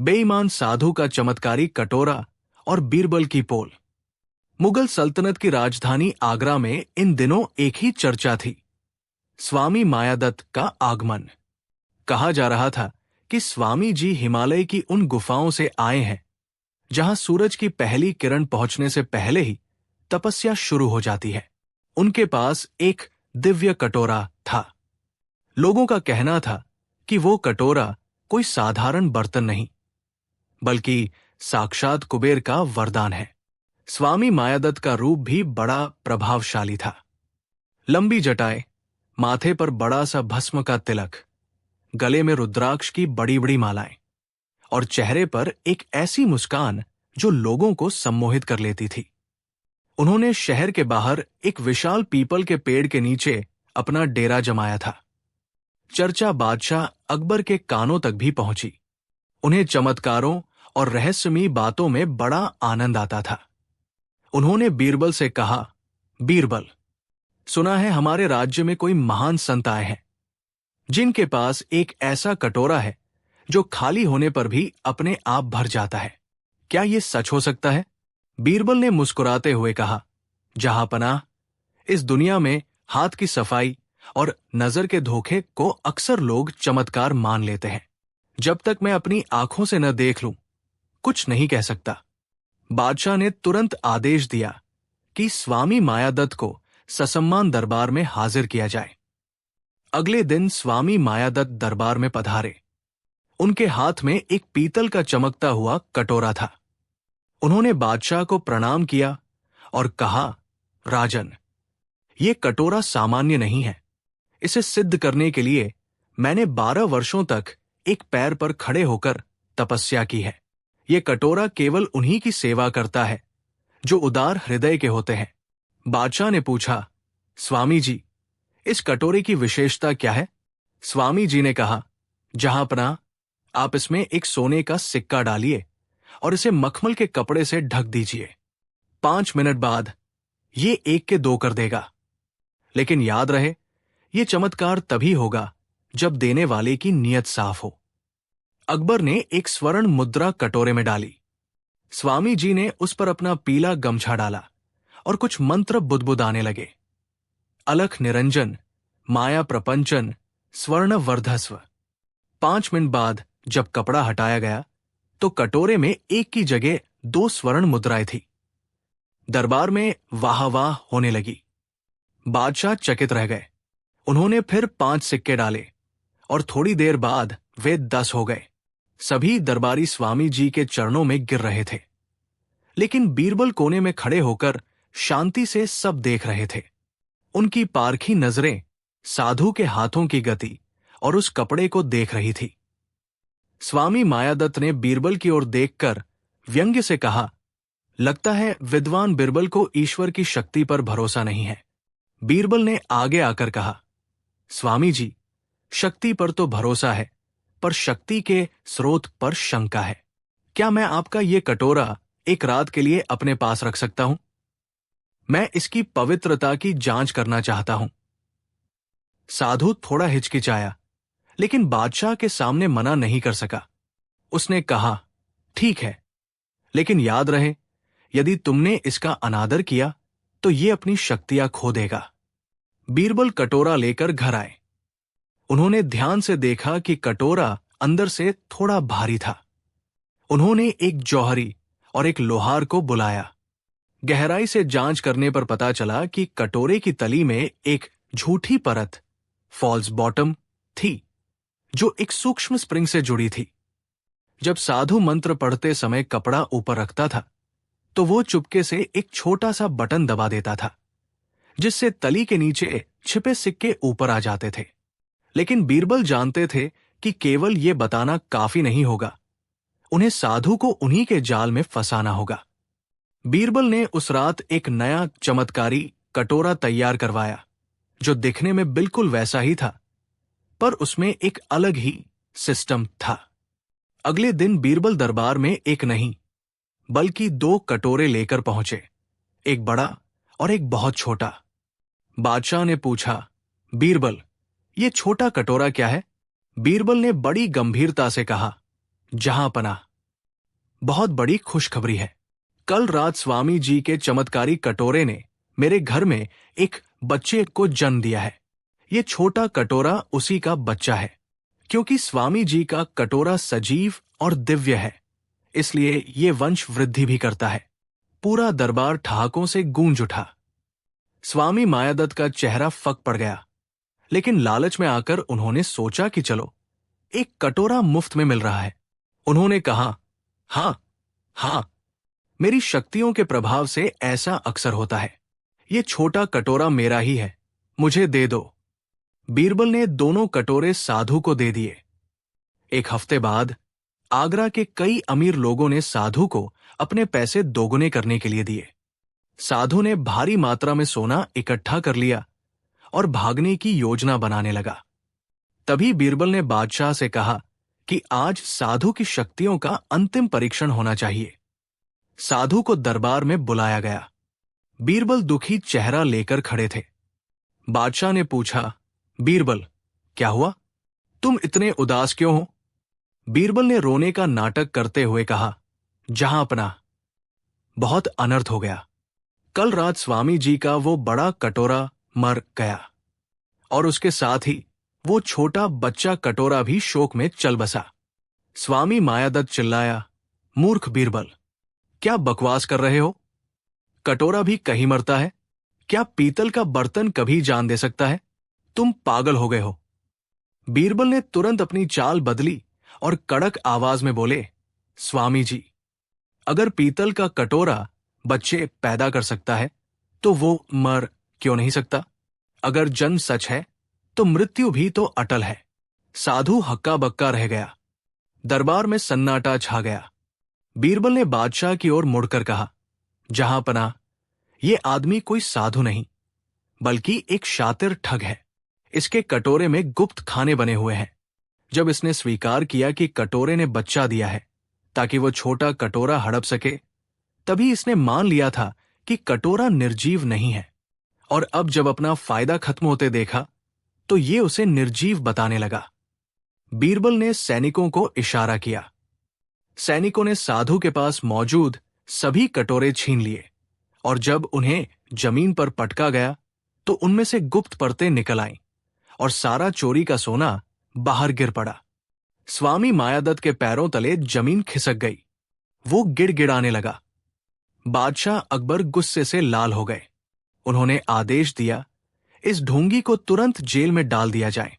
बेईमान साधु का चमत्कारी कटोरा और बीरबल की पोल। मुगल सल्तनत की राजधानी आगरा में इन दिनों एक ही चर्चा थी, स्वामी मायादत्त का आगमन। कहा जा रहा था कि स्वामी जी हिमालय की उन गुफाओं से आए हैं जहां सूरज की पहली किरण पहुंचने से पहले ही तपस्या शुरू हो जाती है। उनके पास एक दिव्य कटोरा था। लोगों का कहना था कि वो कटोरा कोई साधारण बर्तन नहीं, बल्कि साक्षात कुबेर का वरदान है। स्वामी मायादत्त का रूप भी बड़ा प्रभावशाली था। लंबी जटाएं, माथे पर बड़ा सा भस्म का तिलक, गले में रुद्राक्ष की बड़ी बड़ी मालाएं और चेहरे पर एक ऐसी मुस्कान जो लोगों को सम्मोहित कर लेती थी। उन्होंने शहर के बाहर एक विशाल पीपल के पेड़ के नीचे अपना डेरा जमाया था। चर्चा बादशाह अकबर के कानों तक भी पहुंची। उन्हें चमत्कारों और रहस्यमयी बातों में बड़ा आनंद आता था। उन्होंने बीरबल से कहा, बीरबल, सुना है हमारे राज्य में कोई महान संत आए हैं जिनके पास एक ऐसा कटोरा है जो खाली होने पर भी अपने आप भर जाता है। क्या यह सच हो सकता है? बीरबल ने मुस्कुराते हुए कहा, जहांपनाह, इस दुनिया में हाथ की सफाई और नजर के धोखे को अक्सर लोग चमत्कार मान लेते हैं। जब तक मैं अपनी आंखों से न देख लूं, कुछ नहीं कह सकता। बादशाह ने तुरंत आदेश दिया कि स्वामी मायादत्त को ससम्मान दरबार में हाजिर किया जाए। अगले दिन स्वामी मायादत्त दरबार में पधारे। उनके हाथ में एक पीतल का चमकता हुआ कटोरा था। उन्होंने बादशाह को प्रणाम किया और कहा, राजन, ये कटोरा सामान्य नहीं है। इसे सिद्ध करने के लिए मैंने 12 वर्षों तक एक पैर पर खड़े होकर तपस्या की है। ये कटोरा केवल उन्हीं की सेवा करता है जो उदार हृदय के होते हैं। बादशाह ने पूछा, स्वामी जी, इस कटोरे की विशेषता क्या है? स्वामी जी ने कहा, जहांपनाह, आप इसमें एक सोने का सिक्का डालिए और इसे मखमल के कपड़े से ढक दीजिए। 5 मिनट बाद ये 1 के 2 कर देगा। लेकिन याद रहे, ये चमत्कार तभी होगा जब देने वाले की नीयत साफ हो। अकबर ने एक स्वर्ण मुद्रा कटोरे में डाली। स्वामी जी ने उस पर अपना पीला गमछा डाला और कुछ मंत्र बुदबुदाने लगे। अलख निरंजन, माया प्रपंचन, स्वर्ण वर्धस्व। 5 मिनट बाद जब कपड़ा हटाया गया तो कटोरे में 1 की जगह 2 स्वर्ण मुद्राएं थी। दरबार में वाह वाह होने लगी। बादशाह चकित रह गए। उन्होंने फिर 5 सिक्के डाले और थोड़ी देर बाद वे 10 हो गए। सभी दरबारी स्वामी जी के चरणों में गिर रहे थे, लेकिन बीरबल कोने में खड़े होकर शांति से सब देख रहे थे। उनकी पारखी नजरें साधु के हाथों की गति और उस कपड़े को देख रही थी। स्वामी मायादत्त ने बीरबल की ओर देखकर व्यंग्य से कहा, लगता है विद्वान बीरबल को ईश्वर की शक्ति पर भरोसा नहीं है। बीरबल ने आगे आकर कहा, स्वामी जी, शक्ति पर तो भरोसा है, पर शक्ति के स्रोत पर शंका है। क्या मैं आपका ये कटोरा एक रात के लिए अपने पास रख सकता हूं? मैं इसकी पवित्रता की जांच करना चाहता हूं। साधु थोड़ा हिचकिचाया, लेकिन बादशाह के सामने मना नहीं कर सका। उसने कहा, ठीक है, लेकिन याद रहे, यदि तुमने इसका अनादर किया तो ये अपनी शक्तियां खो देगा। बीरबल कटोरा लेकर घर आए। उन्होंने ध्यान से देखा कि कटोरा अंदर से थोड़ा भारी था। उन्होंने एक जौहरी और एक लोहार को बुलाया। गहराई से जांच करने पर पता चला कि कटोरे की तली में एक झूठी परत, फॉल्स बॉटम, थी, जो एक सूक्ष्म स्प्रिंग से जुड़ी थी। जब साधु मंत्र पढ़ते समय कपड़ा ऊपर रखता था तो वो चुपके से एक छोटा सा बटन दबा देता था, जिससे तली के नीचे छिपे सिक्के ऊपर आ जाते थे। लेकिन बीरबल जानते थे कि केवल ये बताना काफी नहीं होगा, उन्हें साधु को उन्हीं के जाल में फंसाना होगा। बीरबल ने उस रात एक नया चमत्कारी कटोरा तैयार करवाया, जो दिखने में बिल्कुल वैसा ही था, पर उसमें एक अलग ही सिस्टम था। अगले दिन बीरबल दरबार में एक नहीं बल्कि 2 कटोरे लेकर पहुंचे, एक बड़ा और एक बहुत छोटा। बादशाह ने पूछा, बीरबल, ये छोटा कटोरा क्या है? बीरबल ने बड़ी गंभीरता से कहा, जहांपनाह, बहुत बड़ी खुशखबरी है। कल रात स्वामी जी के चमत्कारी कटोरे ने मेरे घर में एक बच्चे को जन्म दिया है। ये छोटा कटोरा उसी का बच्चा है। क्योंकि स्वामी जी का कटोरा सजीव और दिव्य है, इसलिए ये वंश वृद्धि भी करता है। पूरा दरबार ठहाकों से गूंज उठा। स्वामी मायादत्त का चेहरा फक पड़ गया, लेकिन लालच में आकर उन्होंने सोचा कि चलो, एक कटोरा मुफ्त में मिल रहा है। उन्होंने कहा, हां हां, मेरी शक्तियों के प्रभाव से ऐसा अक्सर होता है। ये छोटा कटोरा मेरा ही है, मुझे दे दो। बीरबल ने दोनों कटोरे साधु को दे दिए। एक हफ्ते बाद आगरा के कई अमीर लोगों ने साधु को अपने पैसे दोगुने करने के लिए दिए। साधु ने भारी मात्रा में सोना इकट्ठा कर लिया और भागने की योजना बनाने लगा। तभी बीरबल ने बादशाह से कहा कि आज साधु की शक्तियों का अंतिम परीक्षण होना चाहिए। साधु को दरबार में बुलाया गया। बीरबल दुखी चेहरा लेकर खड़े थे। बादशाह ने पूछा, बीरबल, क्या हुआ? तुम इतने उदास क्यों हो? बीरबल ने रोने का नाटक करते हुए कहा, जहां अपना, बहुत अनर्थ हो गया। कल रात स्वामी जी का वो बड़ा कटोरा मर गया और उसके साथ ही वो छोटा बच्चा कटोरा भी शोक में चल बसा। स्वामी मायादत्त चिल्लाया, मूर्ख बीरबल, क्या बकवास कर रहे हो? कटोरा भी कहीं मरता है? क्या पीतल का बर्तन कभी जान दे सकता है? तुम पागल हो गए हो। बीरबल ने तुरंत अपनी चाल बदली और कड़क आवाज में बोले, स्वामी जी, अगर पीतल का कटोरा बच्चे पैदा कर सकता है तो वो मर क्यों नहीं सकता? अगर जन्म सच है तो मृत्यु भी तो अटल है। साधु हक्का बक्का रह गया। दरबार में सन्नाटा छा गया। बीरबल ने बादशाह की ओर मुड़कर कहा, जहां पना, ये आदमी कोई साधु नहीं बल्कि एक शातिर ठग है। इसके कटोरे में गुप्त खाने बने हुए हैं। जब इसने स्वीकार किया कि कटोरे ने बच्चा दिया है ताकि वो छोटा कटोरा हड़प सके, तभी इसने मान लिया था कि कटोरा निर्जीव नहीं है। और अब जब अपना फायदा खत्म होते देखा तो ये उसे निर्जीव बताने लगा। बीरबल ने सैनिकों को इशारा किया। सैनिकों ने साधु के पास मौजूद सभी कटोरे छीन लिए और जब उन्हें जमीन पर पटका गया तो उनमें से गुप्त परतें निकल आईं और सारा चोरी का सोना बाहर गिर पड़ा। स्वामी मायादत्त के पैरों तले जमीन खिसक गई। वो गिड़गिड़ाने लगा। बादशाह अकबर गुस्से से लाल हो गए। उन्होंने आदेश दिया, इस ढोंगी को तुरंत जेल में डाल दिया जाए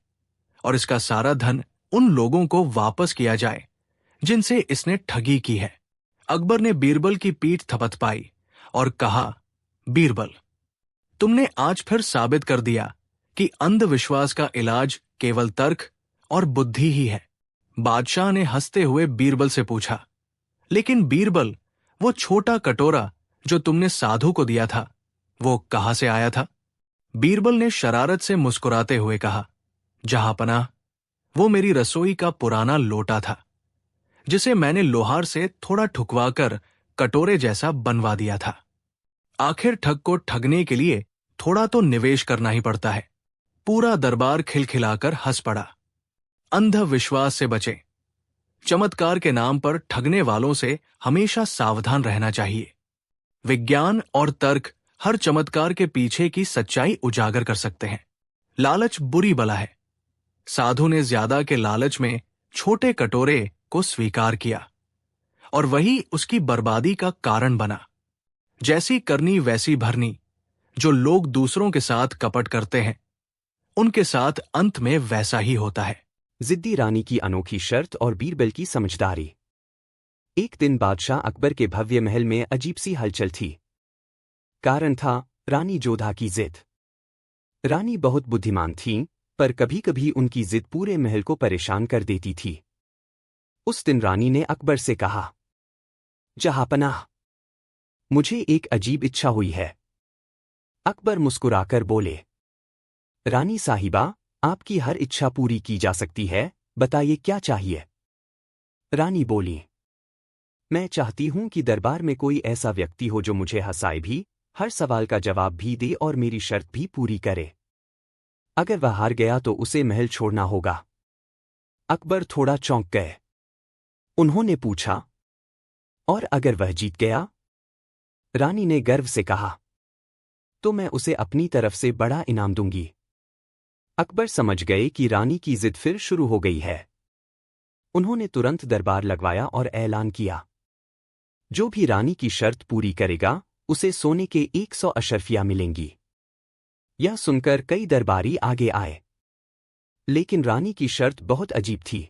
और इसका सारा धन उन लोगों को वापस किया जाए जिनसे इसने ठगी की है। अकबर ने बीरबल की पीठ थपथपाई और कहा, बीरबल, तुमने आज फिर साबित कर दिया कि अंधविश्वास का इलाज केवल तर्क और बुद्धि ही है। बादशाह ने हंसते हुए बीरबल से पूछा, लेकिन बीरबल, वो छोटा कटोरा जो तुमने साधु को दिया था, वो कहां से आया था? बीरबल ने शरारत से मुस्कुराते हुए कहा, जहांपनाह, वो मेरी रसोई का पुराना लोटा था जिसे मैंने लोहार से थोड़ा ठुकवाकर कटोरे जैसा बनवा दिया था। आखिर ठग को ठगने के लिए थोड़ा तो निवेश करना ही पड़ता है। पूरा दरबार खिलखिलाकर हंस पड़ा। अंधविश्वास से बचें। चमत्कार के नाम पर ठगने वालों से हमेशा सावधान रहना चाहिए। विज्ञान और तर्क हर चमत्कार के पीछे की सच्चाई उजागर कर सकते हैं। लालच बुरी बला है। साधु ने ज्यादा के लालच में छोटे कटोरे को स्वीकार किया और वही उसकी बर्बादी का कारण बना। जैसी करनी वैसी भरनी। जो लोग दूसरों के साथ कपट करते हैं उनके साथ अंत में वैसा ही होता है। जिद्दी रानी की अनोखी शर्त और बीरबल की समझदारी। एक दिन बादशाह अकबर के भव्य महल में अजीब सी हलचल थी। कारण था रानी जोधा की जिद। रानी बहुत बुद्धिमान थीं, पर कभी-कभी उनकी जिद पूरे महल को परेशान कर देती थी। उस दिन रानी ने अकबर से कहा, जहांपनाह, मुझे एक अजीब इच्छा हुई है। अकबर मुस्कुराकर बोले, रानी साहिबा, आपकी हर इच्छा पूरी की जा सकती है, बताइए क्या चाहिए? रानी बोली, मैं चाहती हूं कि दरबार में कोई ऐसा व्यक्ति हो जो मुझे हंसाए भी, हर सवाल का जवाब भी दे और मेरी शर्त भी पूरी करे। अगर वह हार गया तो उसे महल छोड़ना होगा। अकबर थोड़ा चौंक गए। उन्होंने पूछा, और अगर वह जीत गया? रानी ने गर्व से कहा, तो मैं उसे अपनी तरफ से बड़ा इनाम दूंगी। अकबर समझ गए कि रानी की जिद फिर शुरू हो गई है। उन्होंने तुरंत दरबार लगवाया और ऐलान किया, जो भी रानी की शर्त पूरी करेगा उसे सोने के 100 अशर्फियां मिलेंगी। यह सुनकर कई दरबारी आगे आए। लेकिन रानी की शर्त बहुत अजीब थी।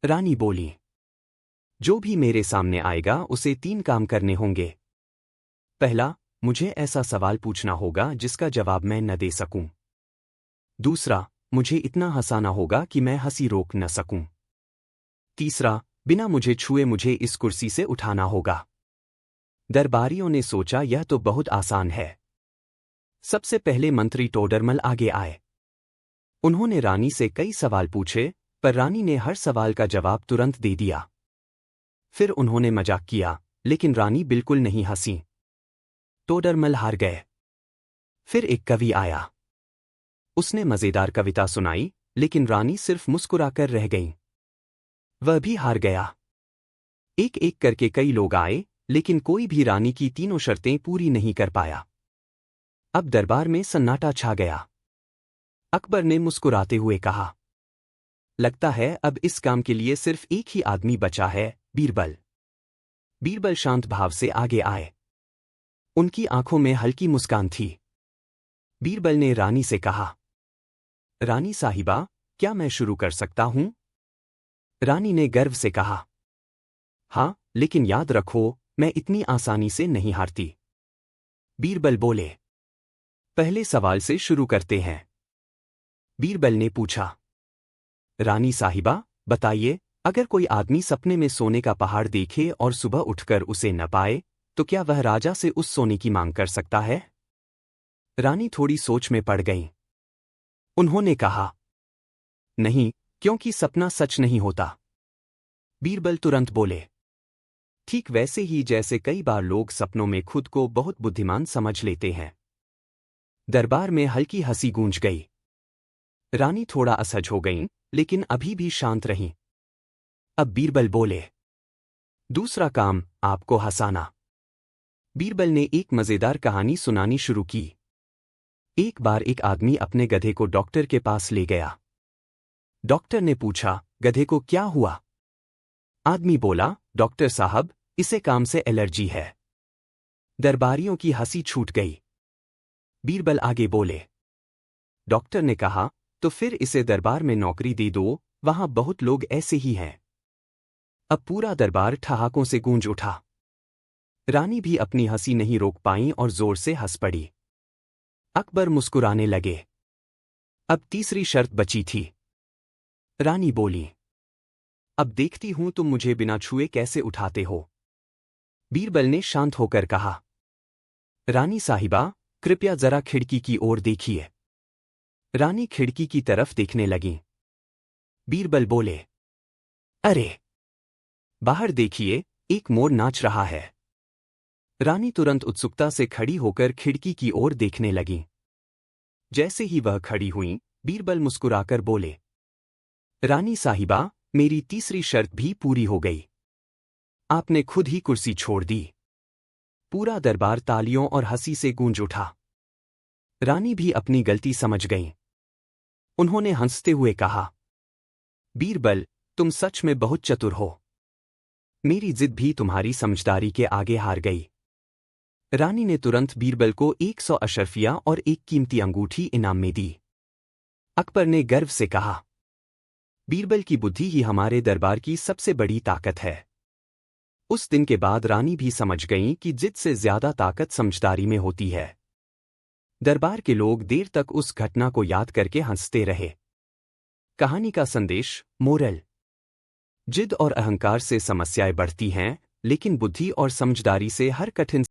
रानी बोली, जो भी मेरे सामने आएगा उसे 3 काम करने होंगे। पहला, मुझे ऐसा सवाल पूछना होगा जिसका जवाब मैं न दे सकूं। दूसरा, मुझे इतना हंसाना होगा कि मैं हंसी रोक न सकूं। तीसरा, बिना मुझे छुए मुझे इस कुर्सी से उठाना होगा। दरबारियों ने सोचा यह तो बहुत आसान है। सबसे पहले मंत्री टोडरमल आगे आए। उन्होंने रानी से कई सवाल पूछे, पर रानी ने हर सवाल का जवाब तुरंत दे दिया। फिर उन्होंने मजाक किया, लेकिन रानी बिल्कुल नहीं हंसी। टोडरमल हार गए। फिर एक कवि आया। उसने मजेदार कविता सुनाई, लेकिन रानी सिर्फ मुस्कुराकर रह गईं। वह भी हार गया। एक एक करके कई लोग आए, लेकिन कोई भी रानी की तीनों शर्तें पूरी नहीं कर पाया। अब दरबार में सन्नाटा छा गया। अकबर ने मुस्कुराते हुए कहा, लगता है अब इस काम के लिए सिर्फ एक ही आदमी बचा है, बीरबल। बीरबल शांत भाव से आगे आए। उनकी आंखों में हल्की मुस्कान थी। बीरबल ने रानी से कहा, रानी साहिबा, क्या मैं शुरू कर सकता हूं? रानी ने गर्व से कहा, हाँ, लेकिन याद रखो, मैं इतनी आसानी से नहीं हारती। बीरबल बोले, पहले सवाल से शुरू करते हैं। बीरबल ने पूछा, रानी साहिबा, बताइए, अगर कोई आदमी सपने में सोने का पहाड़ देखे और सुबह उठकर उसे न पाए, तो क्या वह राजा से उस सोने की मांग कर सकता है? रानी थोड़ी सोच में पड़ गईं। उन्होंने कहा, नहीं, क्योंकि सपना सच नहीं होता। बीरबल तुरंत बोले, ठीक वैसे ही जैसे कई बार लोग सपनों में खुद को बहुत बुद्धिमान समझ लेते हैं। दरबार में हल्की हंसी गूंज गई। रानी थोड़ा असहज हो गईं, लेकिन अभी भी शांत रहीं। अब बीरबल बोले, दूसरा काम, आपको हंसाना। बीरबल ने एक मजेदार कहानी सुनानी शुरू की। एक बार एक आदमी अपने गधे को डॉक्टर के पास ले गया। डॉक्टर ने पूछा, गधे को क्या हुआ? आदमी बोला, डॉक्टर साहब, इसे काम से एलर्जी है। दरबारियों की हंसी छूट गई। बीरबल आगे बोले, डॉक्टर ने कहा, तो फिर इसे दरबार में नौकरी दे दो, वहां बहुत लोग ऐसे ही हैं। अब पूरा दरबार ठहाकों से गूंज उठा। रानी भी अपनी हंसी नहीं रोक पाईं और जोर से हंस पड़ी। अकबर मुस्कुराने लगे। अब तीसरी शर्त बची थी। रानी बोली, अब देखती हूं तुम मुझे बिना छुए कैसे उठाते हो। बीरबल ने शांत होकर कहा, रानी साहिबा, कृपया जरा खिड़की की ओर देखिए। रानी खिड़की की तरफ देखने लगीं। बीरबल बोले, अरे, बाहर देखिए, एक मोर नाच रहा है। रानी तुरंत उत्सुकता से खड़ी होकर खिड़की की ओर देखने लगीं। जैसे ही वह खड़ी हुईं, बीरबल मुस्कुराकर बोले, रानी साहिबा, मेरी तीसरी शर्त भी पूरी हो गई। आपने खुद ही कुर्सी छोड़ दी। पूरा दरबार तालियों और हंसी से गूंज उठा। रानी भी अपनी गलती समझ गईं। उन्होंने हंसते हुए कहा, बीरबल, तुम सच में बहुत चतुर हो। मेरी जिद भी तुम्हारी समझदारी के आगे हार गई। रानी ने तुरंत बीरबल को 100 अशर्फियां और एक कीमती अंगूठी इनाम में दी। अकबर ने गर्व से कहा, बीरबल की बुद्धि ही हमारे दरबार की सबसे बड़ी ताकत है। उस दिन के बाद रानी भी समझ गईं कि जिद से ज्यादा ताकत समझदारी में होती है। दरबार के लोग देर तक उस घटना को याद करके हंसते रहे। कहानी का संदेश, मोरल: जिद और अहंकार से समस्याएं बढ़ती हैं, लेकिन बुद्धि और समझदारी से हर कठिन